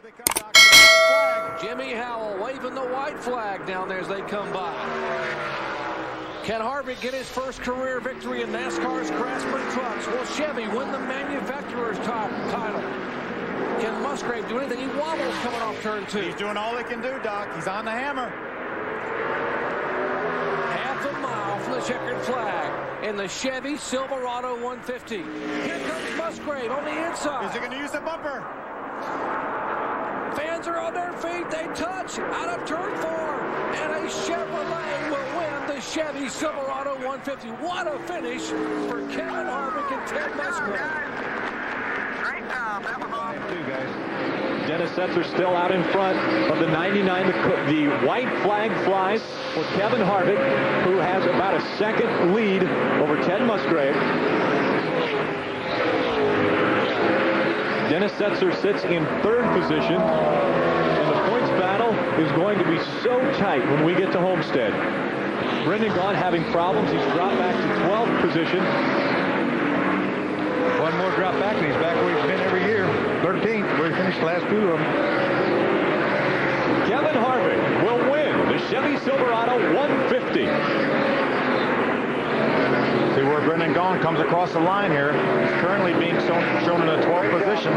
they come, Doc, with the white flag. Jimmy Howell waving the white flag down there as they come by. Can Harvick get his first career victory in NASCAR's Craftsman trucks? Will Chevy win the manufacturer's title? Can Musgrave do anything? He wobbles coming off turn 2. He's doing all he can do, Doc. He's on the hammer. Half a mile from the checkered flag in the Chevy Silverado 150. Here comes Musgrave on the inside. Is he going to use the bumper? Fans are on their feet. They touch out of turn 4. And a Chevrolet will win the Chevy Silverado 150. What a finish for Kevin Harvick and Ted Musgrave. Great job. That was awesome. Two guys. Dennis Setzer still out in front of the 99. The white flag flies for Kevin Harvick, who has about a second lead over Ted Musgrave. Dennis Setzer sits in 3rd position, and the points battle is going to be so tight when we get to Homestead. Brendan Gaughan having problems. He's dropped back to 12th position. One more drop back, and he's back where he's been every year. 13th, where he finished the last 2 of them. Kevin Harvick will win the Chevy Silverado 150. See where Brendan Gaughan comes across the line here. He's currently being shown in the 12th position.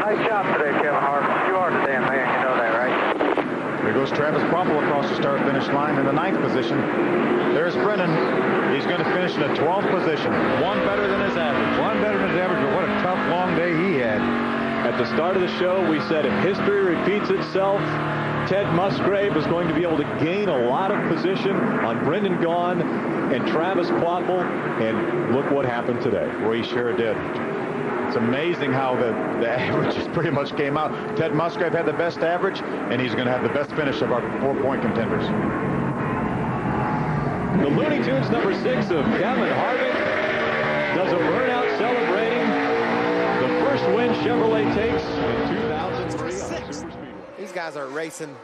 Nice job today, Kevin Harvick. You are the damn man. You know that, right? There goes Travis Crumple across the start-finish line in the 9th position. There's Brendan. He's going to finish in the 12th position. One better than his average. One better than his average, but what a tough, long day he had. At the start of the show, we said if history repeats itself, Ted Musgrave is going to be able to gain a lot of position on Brendan Gaughan and Travis Kvapil, and look what happened today. Well, he sure did. It's amazing how the averages pretty much came out. Ted Musgrave had the best average, and he's going to have the best finish of our 4-point contenders. The Looney Tunes number 6 of Kevin Harvick does a burnout celebrating the first win Chevrolet takes in 2003 on the Superspeedway. These guys are racing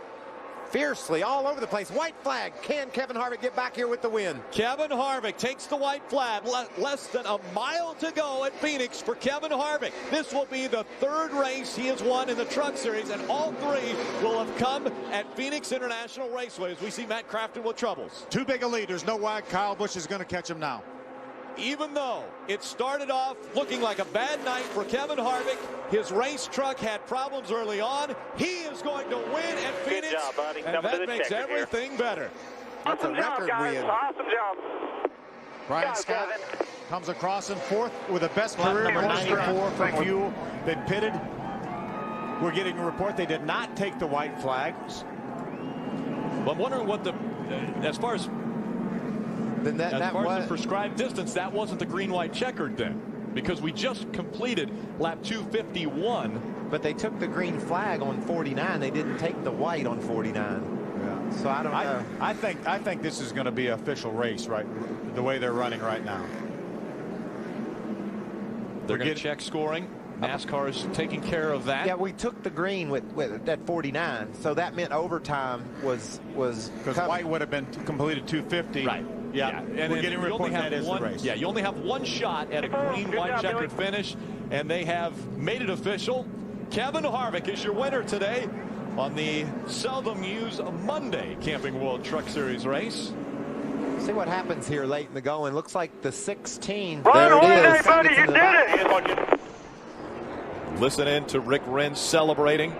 fiercely all over the place. White flag. Can Kevin Harvick get back here with the win? Kevin Harvick takes the white flag. Less than a mile to go at Phoenix for Kevin Harvick. This will be the 3rd race he has won in the Truck Series, and all 3 will have come at Phoenix International Raceway as we see Matt Crafton with troubles. Too big a lead. There's no way Kyle Busch is going to catch him now. Even though it started off looking like a bad night for Kevin Harvick, his race truck had problems early on. He is going to win at Phoenix, Good job, buddy. and that makes everything better. That's a record win. Awesome job. Brian Go, Scott Kevin. comes across in 4th with the best Lap career number points 94 from Fuel. Been pitted. We're getting a report they did not take the white flags. But I'm wondering what the, as far as Then that the was prescribed distance, that wasn't the green-white checkered then, because we just completed lap 251. but they took the green flag on 49. They didn't take the white on 49. Yeah. So I don't know. I think this is going to be an official race, right? The way they're running right now. They're going to check scoring. NASCAR is taking care of that. Yeah, we took the green with at 49, so that meant overtime was because white would have been completed 250. Right. Yeah. And we're getting reports that is the race. Yeah, you only have one shot at a green-white checkered finish, and they have made it official. Kevin Harvick is your winner today on the seldom used Monday Camping World Truck Series race. See what happens here late in the going. Looks like the 16. Run there away, it is. buddy. Gets You in the did back. it. Listen in to Rick Rinn celebrating.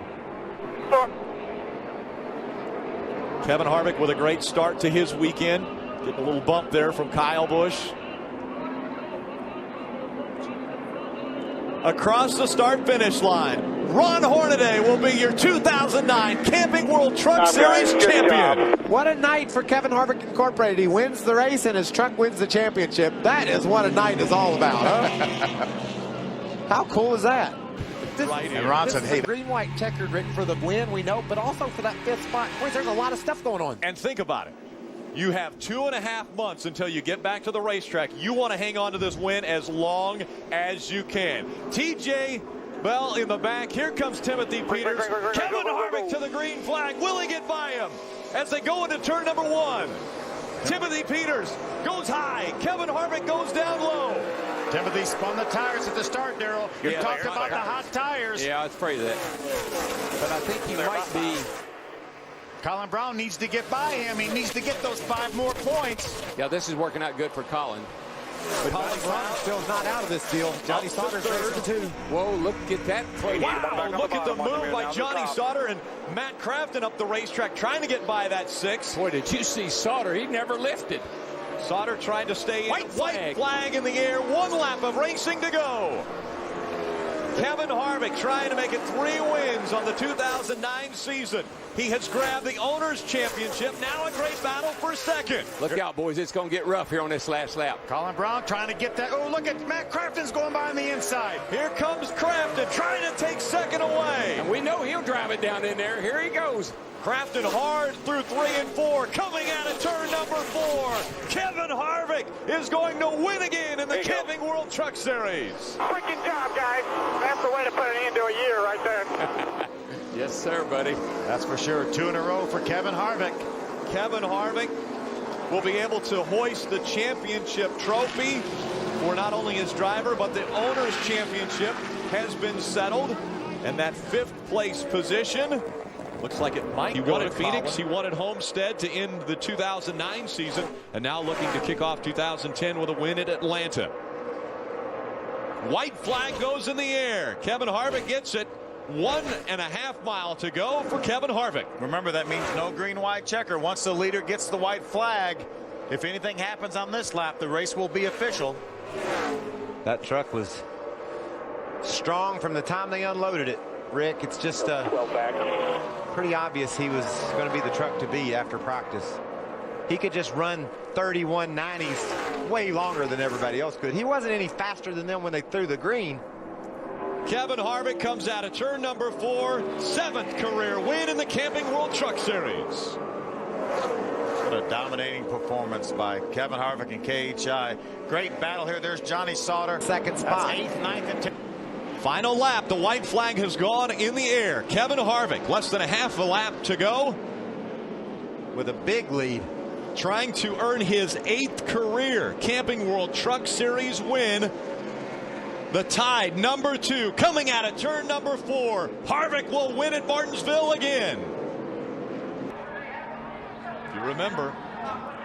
Kevin Harvick with a great start to his weekend. Getting a little bump there from Kyle Busch. Across the start-finish line, Ron Hornaday will be your 2009 Camping World Truck Series champion. What a night for Kevin Harvick Incorporated. He wins the race and his truck wins the championship. That is what a night is all about, huh? How cool is that? Right here. And Ron said, hey, green-white checkered, Rick, for the win, we know, but also for that 5th spot. Boy, there's a lot of stuff going on. And think about it. You have 2.5 months until you get back to the racetrack. You want to hang on to this win as long as you can. TJ Bell in the back. Here comes Timothy Peters. Kevin Harvick to the green flag. Will he get by him as they go into turn number 1? Timothy Peters goes high. Kevin Harvick goes down low. Timothy spun the tires at the start, Darrell. You talked about the hot tires. Yeah, I was afraid of that. But I think he might be. Colin Brown needs to get by him. He needs to get those 5 more points. Yeah, this is working out good for Colin. But Colin Brown still not out of this deal. Johnny Sauter's racing too. Whoa, look at that play. Wow, look at the move by Johnny Sauter and Matt Crafton up the racetrack trying to get by that 6. Boy, did you see Sauter? He never lifted. Sauter trying to stay in. White flag in the air. 1 lap of racing to go. Kevin Harvick trying to make it 3 wins on the 2009 season. He has grabbed the Owners' Championship. Now a great battle for second. Look out, boys. It's going to get rough here on this last lap. Colin Brown trying to get that. Oh, look at Matt Crafton's going by on the inside. Here comes Crafton trying to take second away. And we know he'll drive it down in there. Here he goes. Crafton hard through 3 and 4. Coming out of turn number 4. Kevin Harvick is going to win again in the Camping World Truck Series. Freaking job, guys. That's the way to put it into a year right there. Yes, sir, buddy. That's for sure. 2 in a row for Kevin Harvick. Kevin Harvick will be able to hoist the championship trophy for not only his driver, but the Owners' Championship has been settled. And that 5th place position looks like it might. He wanted Phoenix. He wanted Homestead to end the 2009 season, and now looking to kick off 2010 with a win at Atlanta. White flag goes in the air. Kevin Harvick gets it. 1.5 miles to go for Kevin Harvick. Remember, that means no green-white checker. Once the leader gets the white flag, if anything happens on this lap, the race will be official. That truck was strong from the time they unloaded it. Rick, it's just pretty obvious he was going to be the truck to be after practice. He could just run 31.90s way longer than everybody else could. He wasn't any faster than them when they threw the green. Kevin Harvick comes out of turn number 4, 7th career win in the Camping World Truck Series. What a dominating performance by Kevin Harvick and KHI. Great battle here. There's Johnny Sauter. 2nd spot. That's 8th, 9th, and 10th. Final lap. The white flag has gone in the air. Kevin Harvick, less than a half a lap to go, With a big lead. Trying to earn his 8th career Camping World Truck Series win. The Tide, number 2, coming out of turn number 4. Harvick will win at Martinsville again. If you remember,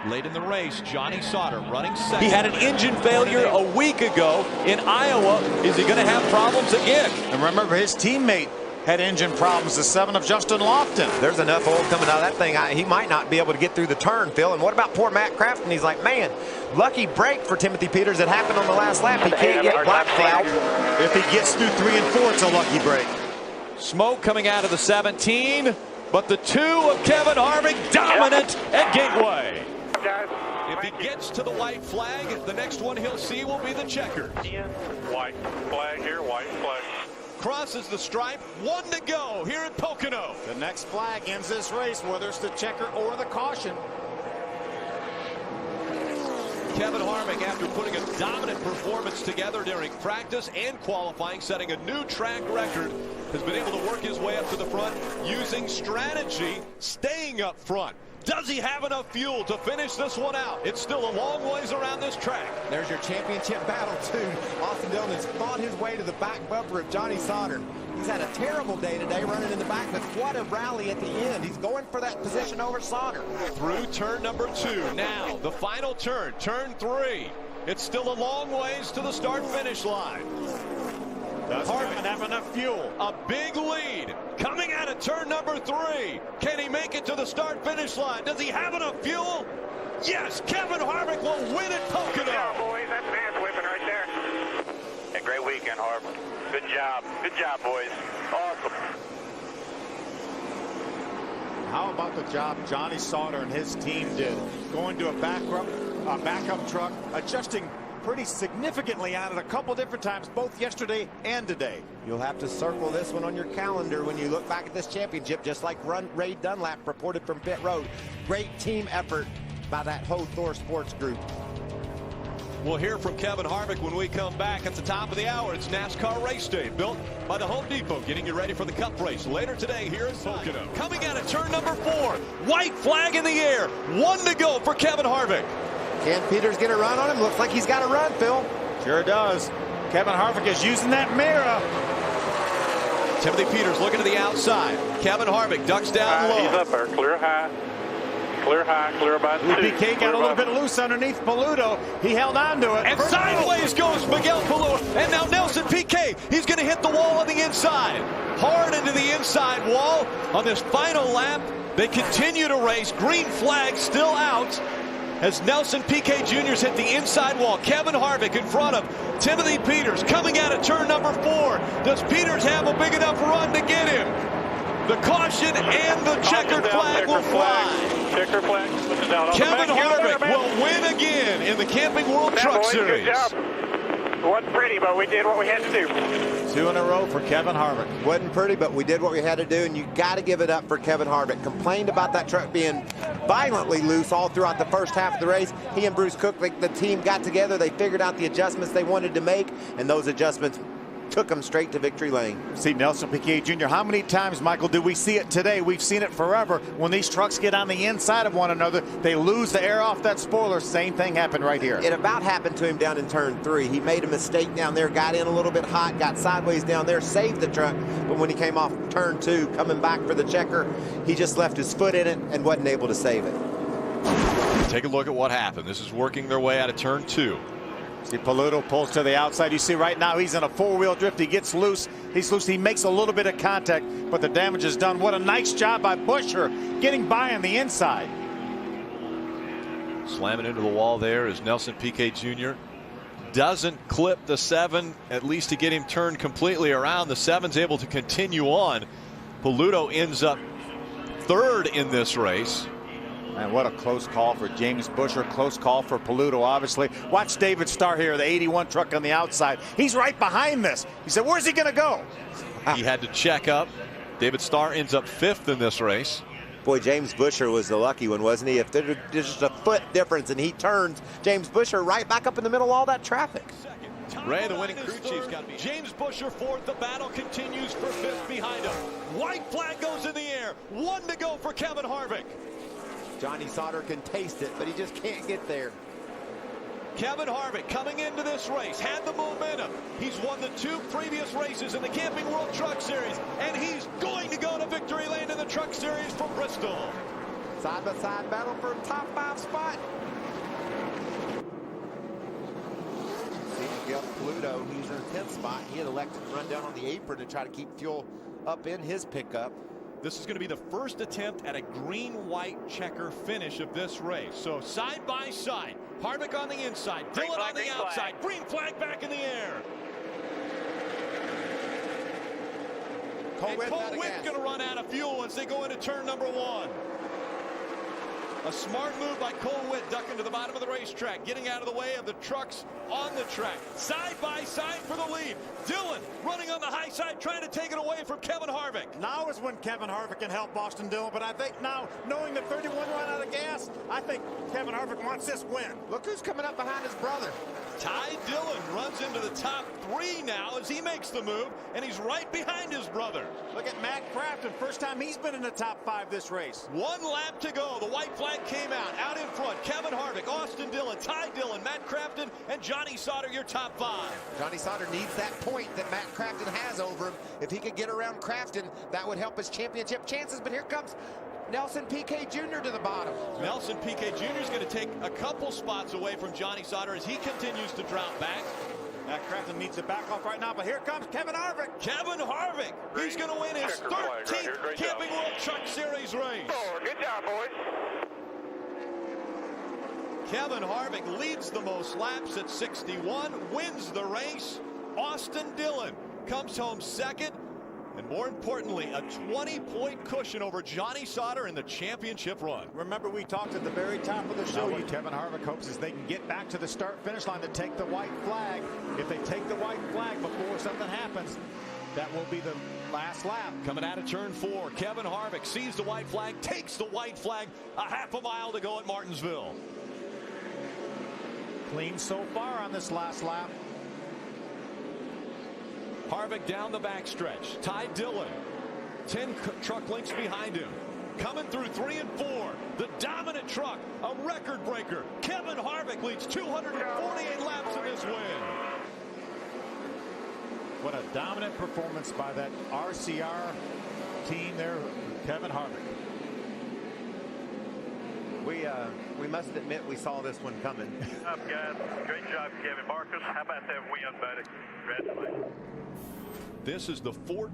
late in the race, Johnny Sauter running second. He had an engine failure a week ago in Iowa. Is he going to have problems again? And remember, his teammate had engine problems, the 7 of Justin Lofton. There's enough oil coming out of that thing. He might not be able to get through the turn, Phil. And what about poor Matt Crafton? He's like, man, lucky break for Timothy Peters that happened on the last lap. He can't get black flag. If he gets through 3 and 4, it's a lucky break. Smoke coming out of the 17, but the 2 of Kevin Harvick dominant at Gateway. If he gets to the white flag, the next one he'll see will be the checker. White flag here, white flag. Crosses the stripe, 1 to go here at Pocono. The next flag ends this race, whether it's the checker or the caution. Kevin Harvick, after putting a dominant performance together during practice and qualifying, setting a new track record, has been able to work his way up to the front using strategy, staying up front. Does he have enough fuel to finish this one out? It's still a long ways around this track. There's your championship battle, too. Austin Dillon has fought his way to the back bumper of Johnny Sauter. He's had a terrible day today running in the back, but what a rally at the end. He's going for that position over Sauter. Through turn number 2. Now, the final turn, turn 3. It's still a long ways to the start-finish line. Does Harvick have enough fuel? A big lead coming out of turn number 3. Can he make it to the start-finish line? Does he have enough fuel? Yes, Kevin Harvick will win at Pocono. Yeah, boys, that's an ass whipping right there. A great weekend, Harvick. Good job. Good job, boys. Awesome. How about the job Johnny Sauter and his team did? Going to a backup truck, adjusting pretty significantly on it a couple different times, both yesterday and today. You'll have to circle this one on your calendar when you look back at this championship, just like Ray Dunlap reported from pit road. Great team effort by that whole Thor Sports group. We'll hear from Kevin Harvick when we come back at the top of the hour. It's NASCAR Race Day, built by the Home Depot, getting you ready for the Cup race later today here at Pocono. Coming out of turn number 4, white flag in the air, 1 to go for Kevin Harvick. Can Peters get a run on him? Looks like he's got a run, Phil. Sure does. Kevin Harvick is using that mirror. Timothy Peters looking to the outside. Kevin Harvick ducks down low. He's up there. Clear high. Clear high. Clear about 2. PK got a little bit loose underneath Paludo. He held on to it. And sideways goes Miguel Paludo. And now Nelson Piquet. He's going to hit the wall on the inside. Hard into the inside wall on this final lap. They continue to race. Green flag still out as Nelson Piquet Jr.'s hit the inside wall. Kevin Harvick in front of Timothy Peters coming out of turn number 4. Does Peters have a big enough run to get him? The caution and the checkered flag will fly. Checker flag. Kevin Harvick will win again in the Camping World Truck Series. Good job. It wasn't pretty, but we did what we had to do. 2 in a row for Kevin Harvick. Wasn't pretty, but we did what we had to do, and you got to give it up for Kevin Harvick. Complained about that truck being violently loose all throughout the first half of the race. He and Bruce Cook, the team got together. They figured out the adjustments they wanted to make, and those adjustments took them straight to victory lane. See Nelson Piquet Jr. How many times, Michael, do we see it today? We've seen it forever. When these trucks get on the inside of one another, they lose the air off that spoiler. Same thing happened right here. It about happened to him down in turn 3. He made a mistake down there, got in a little bit hot, got sideways down there, saved the truck. But when he came off turn 2, coming back for the checker, he just left his foot in it and wasn't able to save it. Take a look at what happened. This is working their way out of turn 2. See, Paludo pulls to the outside. You see right now he's in a 4-wheel drift. He gets loose. He's loose. He makes a little bit of contact, but the damage is done. What a nice job by Buescher getting by on the inside. Slamming into the wall there is Nelson Piquet Jr. Doesn't clip the 7, at least to get him turned completely around. The 7's able to continue on. Paludo ends up 3rd in this race. And what a close call for James Buescher. Close call for Paludo, obviously. Watch David Starr here, the 81 truck on the outside. He's right behind this. He said, where's he going to go? He had to check up. David Starr ends up 5th in this race. Boy, James Buescher was the lucky one, wasn't he? If there's just a foot difference and he turns, James Buescher right back up in the middle of all that traffic. Ray, the winning crew chief's got to be James Buescher 4th. The battle continues for 5th behind him. White flag goes in the air. 1 to go for Kevin Harvick. Johnny Sauter can taste it, but he just can't get there. Kevin Harvick coming into this race had the momentum. He's won the 2 previous races in the Camping World Truck Series, and he's going to go to victory lane in the Truck Series from Bristol. Side-by-side battle for a top 5 spot. See Miguel Paludo, he's in a 10th spot. He had elected to run down on the apron to try to keep fuel up in his pickup. This is going to be the first attempt at a green-white checker finish of this race. So side by side, Harvick on the inside, Dillon on the outside, green flag back in the air. Cole Witt's going to run out of fuel as they go into turn number 1. A smart move by Cole Witt, ducking to the bottom of the racetrack, getting out of the way of the trucks on the track. Side by side for the lead. Dillon running on the high side, trying to take it away from Kevin Harvick. Now is when Kevin Harvick can help Austin Dillon, but I think now, knowing that 31 run out of gas, I think Kevin Harvick wants this win. Look who's coming up behind his brother. Ty Dillon runs into the top 3 now as he makes the move, and he's right behind his brother. Look at Matt Crafton, first time he's been in the top 5 this race. 1 lap to go. The white flag came out in front. Kevin Harvick, Austin Dillon, Ty Dillon, Matt Crafton, and Johnny Sauter, your top 5. Johnny Sauter needs that point that Matt Crafton has over him. If he could get around Crafton, that would help his championship chances. But here comes Nelson Piquet Jr. to the bottom. Nelson Piquet Jr. is going to take a couple spots away from Johnny Sauter as he continues to drop back. Matt Crafton needs to back off right now, but here comes Kevin Harvick. Kevin Harvick, he's going to win his 13th Camping World Truck Series race. Good job, boys. Kevin Harvick leads the most laps at 61, wins the race. Austin Dillon comes home 2nd. And more importantly, a 20-point cushion over Johnny Sauter in the championship run. Remember, we talked at the very top of the show. Kevin Harvick hopes is they can get back to the start-finish line to take the white flag. If they take the white flag before something happens, that will be the last lap. Coming out of turn 4, Kevin Harvick sees the white flag, takes the white flag, a half a mile to go at Martinsville. Clean so far on this last lap. Harvick down the backstretch. Ty Dillon, 10 truck lengths behind him. Coming through 3 and 4. The dominant truck, a record breaker. Kevin Harvick leads 248 laps in this win. What a dominant performance by that RCR team there, Kevin Harvick. We must admit we saw this one coming. Good job, guys. Great job, Kevin. Marcus, how about that win, buddy? Congratulations. This is the 14th.